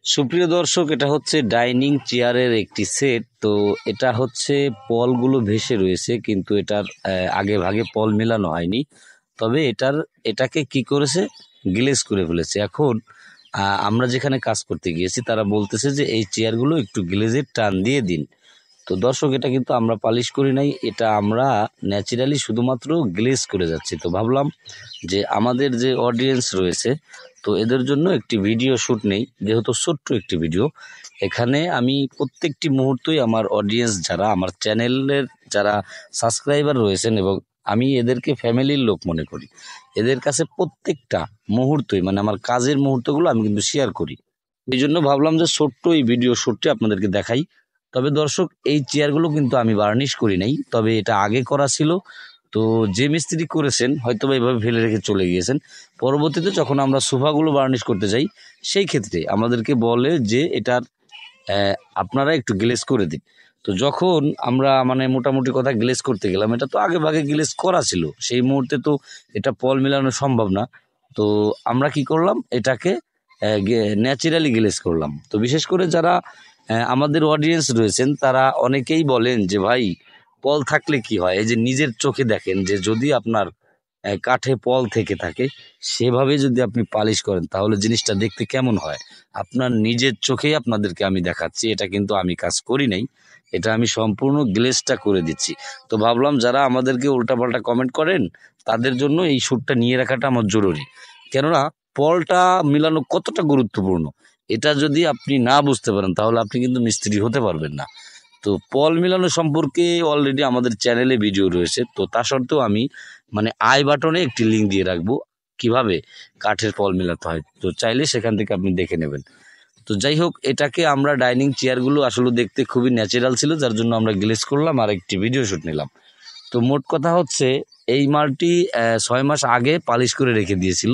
সুপ্রিয় দর্শক, এটা হচ্ছে ডাইনিং চেয়ারের একটি সেট। তো এটা হচ্ছে পলগুলো ভেসে রয়েছে, কিন্তু এটার আগে ভাগে পল মেলানো হয়নি। তবে এটাকে কি করেছে, গ্লেজ করে ফেলেছে। এখন আমরা যেখানে কাজ করতে গিয়েছি তারা বলতেছে যে এই চেয়ারগুলো একটু গ্লেজের টান দিয়ে দিন। তো দর্শক, এটা কিন্তু আমরা পালিশ করি নাই, এটা আমরা ন্যাচারালি শুধুমাত্র গ্লেজ করে যাচ্ছি। তো ভাবলাম যে আমাদের যে অডিয়েন্স রয়েছে, তো এদের জন্য একটি ভিডিও শ্যুট নেই, যেহেতু ছোট্ট একটি ভিডিও। এখানে আমি প্রত্যেকটি মুহূর্তই আমার অডিয়েন্স যারা আমার চ্যানেলের যারা সাবস্ক্রাইবার রয়েছেন, এবং আমি এদেরকে ফ্যামিলির লোক মনে করি, এদের কাছে প্রত্যেকটা মুহূর্তই মানে আমার কাজের মুহূর্তগুলো আমি কিন্তু শেয়ার করি। এই জন্য ভাবলাম যে ছোট্ট এই ভিডিও শ্যুটটি আপনাদেরকে দেখাই। তবে দর্শক, এই চেয়ারগুলো কিন্তু আমি বার্নিশ করি নাই, তবে এটা আগে করা ছিল। তো যে মিস্ত্রি করেছেন হয়তো বা এভাবে ফেলে রেখে চলে গিয়েছেন। পরবর্তীতে যখন আমরা সোফাগুলো বার্নিশ করতে যাই, সেই ক্ষেত্রে আমাদেরকে বলে যে এটার আপনারা একটু গ্লেজ করে দিন। তো যখন আমরা মানে মোটামুটি কথা গ্লেজ করতে গেলাম, এটা তো আগে ভাগে গ্লেজ করা ছিল, সেই মুহূর্তে তো এটা পল মেলানো সম্ভব না। তো আমরা কি করলাম, এটাকে ন্যাচারালি গ্লেজ করলাম। তো বিশেষ করে যারা আমাদের অডিয়েন্স রয়েছেন, তারা অনেকেই বলেন যে ভাই, পল থাকলে কি হয়, এই যে নিজের চোখে দেখেন যে যদি আপনার কাঠে পল থেকে থাকে, সেভাবে যদি আপনি পালিশ করেন তাহলে জিনিসটা দেখতে কেমন হয়। আপনার নিজের চোখেই আপনাদেরকে আমি দেখাচ্ছি, এটা কিন্তু আমি কাজ করি নাই, এটা আমি সম্পূর্ণ গ্লেজটা করে দিচ্ছি। তো ভাবলাম যারা আমাদেরকে উল্টাপাল্টা কমেন্ট করেন তাদের জন্য এই শ্যুটটা নিয়ে রাখাটা আমার জরুরি। কেননা পলটা মিলানো কতটা গুরুত্বপূর্ণ, এটা যদি আপনি না বুঝতে পারেন তাহলে আপনি কিন্তু মিস্ত্রি হতে পারবেন না। তো পল মিলানো সম্পর্কে অলরেডি আমাদের চ্যানেলে ভিডিও রয়েছে। তো তা সত্ত্বেও আমি মানে আই বাটনে একটি লিঙ্ক দিয়ে রাখবো কিভাবে কাঠের পল মেলাতে হয়, তো চাইলে সেখান থেকে আপনি দেখে নেবেন। তো যাই হোক, এটাকে আমরা ডাইনিং চেয়ারগুলো আসলে দেখতে খুবই ন্যাচারাল ছিল, যার জন্য আমরা গ্লেজ করলাম আর একটি ভিডিও শ্যুট নিলাম। তো মোট কথা হচ্ছে, এই মালটি 6 মাস আগে পালিশ করে রেখে দিয়েছিল,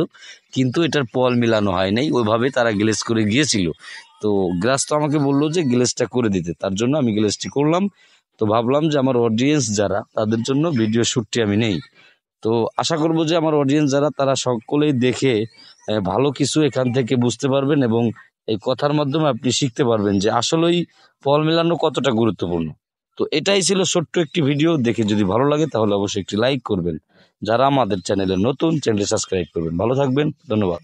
কিন্তু এটার পল মিলানো হয় নাই, ওইভাবে তারা গ্লেজ করে গিয়েছিল। তো গ্লাস তো আমাকে বললো যে গ্লেজটা করে দিতে, তার জন্য আমি গ্লেজটি করলাম। তো ভাবলাম যে আমার অডিয়েন্স যারা, তাদের জন্য ভিডিও শ্যুটটি আমি নেই। তো আশা করব যে আমার অডিয়েন্স যারা, তারা সকলেই দেখে ভালো কিছু এখান থেকে বুঝতে পারবেন, এবং এই কথার মাধ্যমে আপনি শিখতে পারবেন যে আসলেই ফল মেলানো কতটা গুরুত্বপূর্ণ। তো এটাই ছিল ছোট্ট একটি ভিডিও, দেখে যদি ভালো লাগে তাহলে অবশ্যই একটি লাইক করবেন। যারা আমাদের চ্যানেলে নতুন, চ্যানেলটি সাবস্ক্রাইব করবেন। ভালো থাকবেন, ধন্যবাদ।